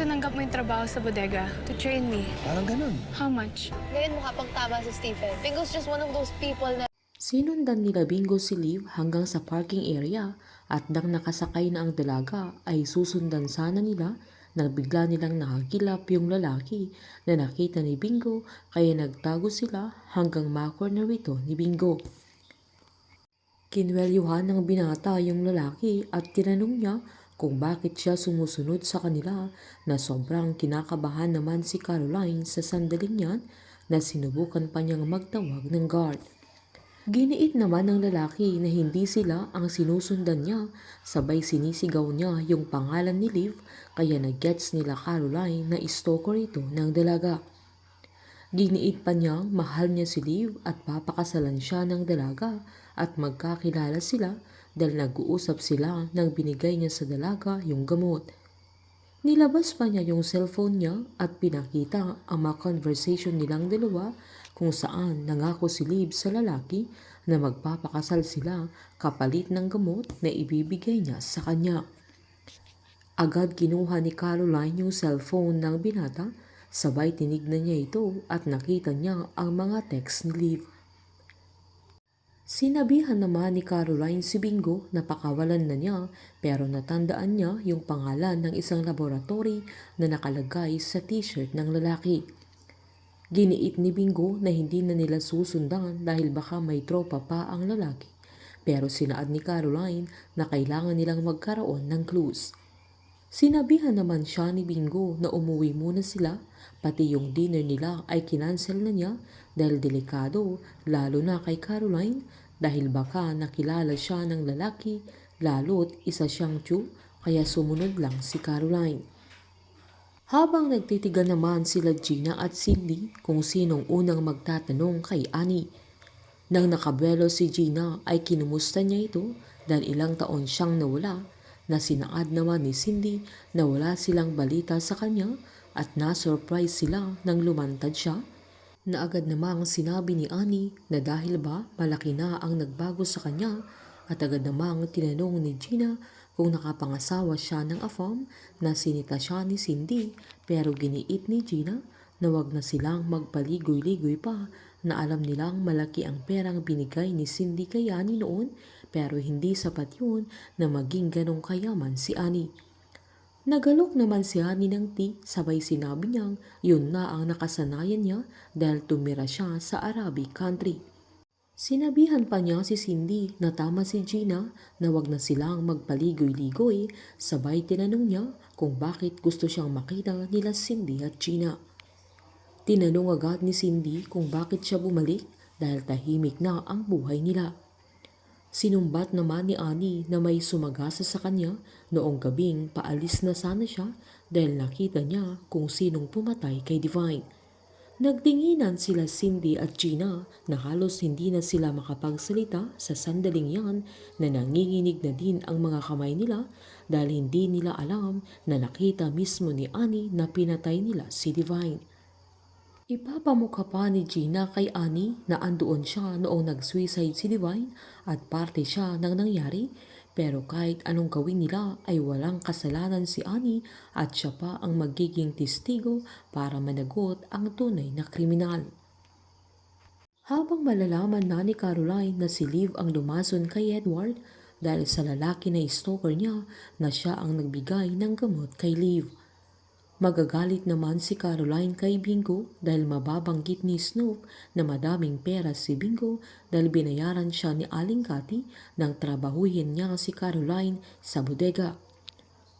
tinanggap mo yung trabaho sa bodega to train me. Parang ganun. How much? Ngayon mukha pang tama si Stephen. Bingo's just one of those people na Sinundan nila Bingo si Liv hanggang sa parking area at nang nakasakay na ang dalaga ay susundan sana nila nang bigla nilang nakakilap yung lalaki na nakita ni Bingo kaya nagtago sila hanggang ma-corner ito ni Bingo. Kinwelyuhan ng binata yung lalaki at tinanong niya kung bakit siya sumusunod sa kanila na sobrang kinakabahan naman si Caroline sa sandaling yan na sinubukan pa niyang magtawag ng guard. Giniit naman ng lalaki na hindi sila ang sinusundan niya, sabay sinisigaw niya yung pangalan ni Liv kaya nag-gets nila Caroline na stalker ito ng dalaga. Giniit pa niyang mahal niya si Liv at papakasalan siya ng dalaga at magkakilala sila dahil nag-uusap sila nang binigay niya sa dalaga yung gamot. Nilabas pa niya yung cellphone niya at pinakita ang mga conversation nilang dalawa kung saan nangako si Liv sa lalaki na magpapakasal sila kapalit ng gamot na ibibigay niya sa kanya. Agad kinuha ni Caroline yung cellphone ng binata, sabay tinignan niya ito at nakita niya ang mga text ni Liv. Sinabihan naman ni Caroline si Bingo na pakawalan na niya pero natandaan niya yung pangalan ng isang laboratory na nakalagay sa t-shirt ng lalaki. Giniit ni Bingo na hindi na nila susundan dahil baka may tropa pa ang lalaki pero sinaad ni Caroline na kailangan nilang magkaroon ng clues. Sinabihan naman siya ni Bingo na umuwi muna sila pati yung dinner nila ay kinansel na niya dahil delikado lalo na kay Caroline dahil baka nakilala siya ng lalaki lalo't isa siyang Jew kaya sumunod lang si Caroline. Habang nagtitigan naman sila Gina at Cindy kung sinong unang magtatanong kay Annie. Nang nakabuelo si Gina ay kinumusta niya ito dahil ilang taon siyang nawala na sinaad naman ni Cindy na wala silang balita sa kanya at na-surprise sila nang lumantad siya na agad namang sinabi ni Annie na dahil ba malaki na ang nagbago sa kanya at agad namang tinanong ni Gina kung nakapangasawa siya ng afam na sinita siya ni Cindy pero giniit ni Gina na wag na silang magpaligoy-ligoy pa na alam nilang malaki ang perang binigay ni Cindy kay Annie noon pero hindi sapat yun na maging ganong kayaman si Annie. Nagalok naman si Annie ng tea sabay sinabi niyang yun na ang nakasanayan niya dahil tumira siya sa Arabic country. Sinabihan pa niya si Cindy na tama si Gina na wag na silang magpaligoy-ligoy sabay tinanong niya kung bakit gusto siyang makita nila Cindy at Gina. Tinanong agad ni Cindy kung bakit siya bumalik dahil tahimik na ang buhay nila. Sinumbat naman ni Annie na may sumagasa sa kanya noong gabing paalis na sana siya dahil nakita niya kung sinong pumatay kay Divine. Nagtinginan sila Cindy at Gina na halos hindi na sila makapagsalita sa sandaling yan na nanginginig na din ang mga kamay nila dahil hindi nila alam na nakita mismo ni Annie na pinatay nila si Divine. Ipapamukha pa ni Gina kay Annie na andoon siya noong nag-suicide si Divine at parte siya ng nangyari pero kahit anong gawin nila ay walang kasalanan si Annie at siya pa ang magiging testigo para managot ang tunay na kriminal. Habang malalaman na ni Caroline na si Liv ang lumason kay Edward dahil sa lalaki na stalker niya na siya ang nagbigay ng gamot kay Liv. Magagalit naman si Caroline kay Bingo dahil mababanggit ni Snoop na madaming pera si Bingo dahil binayaran siya ni Aling Cathy nang trabahuhin niya si Caroline sa bodega.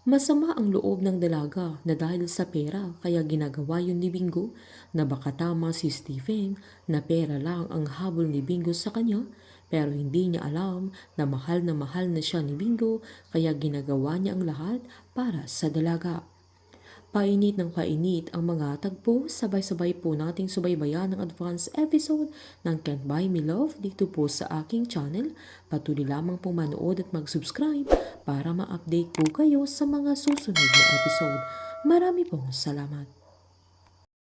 Masama ang loob ng dalaga na dahil sa pera kaya ginagawa yun ni Bingo na baka tama si Stephen na pera lang ang habol ni Bingo sa kanya pero hindi niya alam na mahal na siya ni Bingo kaya ginagawa niya ang lahat para sa dalaga. Painit ng painit ang mga tagpo, sabay-sabay po nating subaybayan ang advance episode ng Can't Buy Me Love dito po sa aking channel. Patuloy lamang po manood at mag-subscribe para ma-update po kayo sa mga susunod na episode. Marami pong salamat.